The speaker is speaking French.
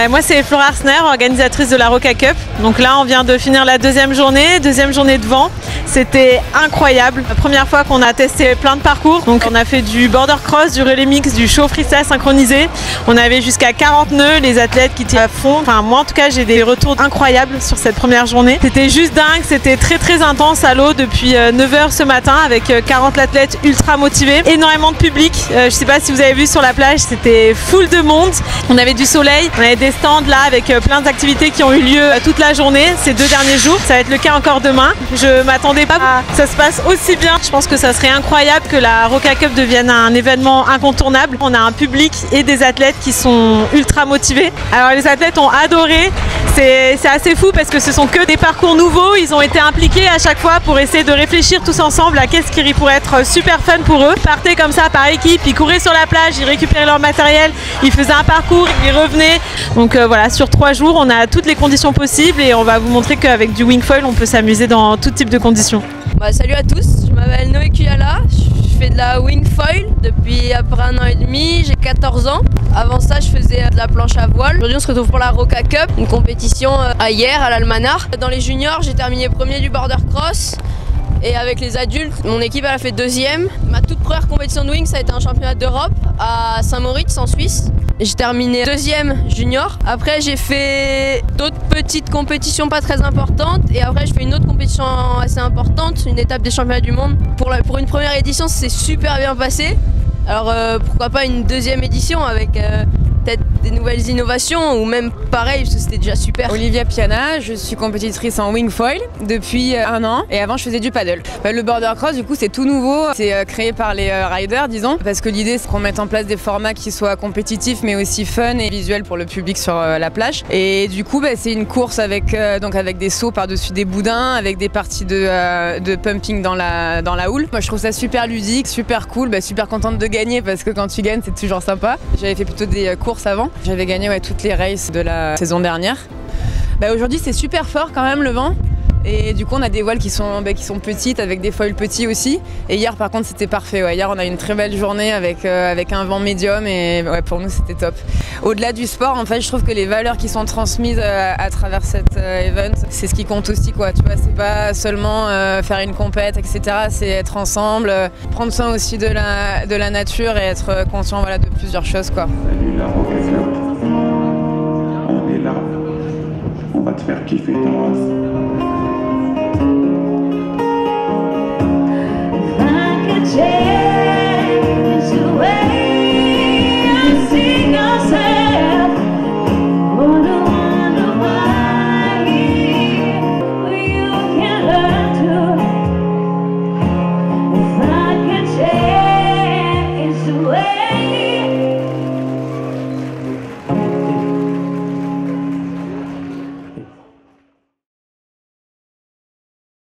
Moi c'est Flora Arsner, organisatrice de la Roca Cup. Donc là on vient de finir la deuxième journée de vent. C'était incroyable. La première fois qu'on a testé plein de parcours. Donc on a fait du border cross, du relais mix, du show freestyle synchronisé. On avait jusqu'à 40 nœuds, les athlètes qui étaient à fond. Enfin moi en tout cas j'ai des retours incroyables sur cette première journée. C'était juste dingue, c'était très intense à l'eau depuis 9h ce matin avec 40 athlètes ultra motivés. Énormément de public. Je sais pas si vous avez vu sur la plage, c'était full de monde. On avait du soleil, on avait des stands là avec plein d'activités qui ont eu lieu toute la journée ces 2 derniers jours. Ça va être le cas encore demain. Je m'attendais pas à que ça se passe aussi bien. Je pense que ça serait incroyable que la Roca Cup devienne un événement incontournable. On a un public et des athlètes qui sont ultra motivés. Alors les athlètes ont adoré. C'est assez fou parce que ce sont que des parcours nouveaux. Ils ont été impliqués à chaque fois pour essayer de réfléchir tous ensemble à qu'est-ce qui pourrait être super fun pour eux. Ils partaient comme ça par équipe, ils couraient sur la plage, ils récupéraient leur matériel, ils faisaient un parcours, ils revenaient. Donc voilà, sur 3 jours, on a toutes les conditions possibles et on va vous montrer qu'avec du wingfoil, on peut s'amuser dans tout type de conditions. Salut à tous, je m'appelle Noé Kuyala, je fais de la wingfoil depuis à peu près 1 an et demi, j'ai 14 ans. Avant ça, je faisais de la planche à voile. Aujourd'hui, on se retrouve pour la Roca Cup, une compétition hier à l'Almanar. Dans les juniors, j'ai terminé premier du border cross. Et avec les adultes, mon équipe elle a fait 2e. Ma toute première compétition de wing, ça a été un championnat d'Europe à Saint-Moritz en Suisse. J'ai terminé 2e junior. Après j'ai fait d'autres petites compétitions pas très importantes. Et après je fais une autre compétition assez importante, une étape des championnats du monde. Pour une première édition, c'est super bien passé. Alors pourquoi pas une 2e édition avec peut-être des nouvelles innovations ou même pareil parce que c'était déjà super. Olivia Piana, je suis compétitrice en wingfoil depuis 1 an et avant je faisais du paddle. Le border cross du coup c'est tout nouveau, c'est créé par les riders disons parce que l'idée c'est qu'on mette en place des formats qui soient compétitifs mais aussi fun et visuels pour le public sur la plage et du coup c'est une course avec des sauts par-dessus des boudins avec des parties de pumping dans la houle. Moi je trouve ça super ludique, super cool, super contente de gagner parce que quand tu gagnes c'est toujours sympa. J'avais fait plutôt des courses avant. J'avais gagné toutes les races de la saison dernière. Aujourd'hui c'est super fort quand même le vent et du coup on a des voiles qui sont petites avec des foils petits aussi et hier par contre c'était parfait. Hier on a eu une très belle journée avec un vent médium et pour nous c'était top. Au-delà du sport en fait je trouve que les valeurs qui sont transmises à travers cet event c'est ce qui compte aussi quoi. Tu vois c'est pas seulement faire une compète etc. C'est être ensemble, prendre soin aussi de la nature et être conscient de plusieurs choses quoi. Salut la Roca Cup, on est là, on va te faire kiffer ta race.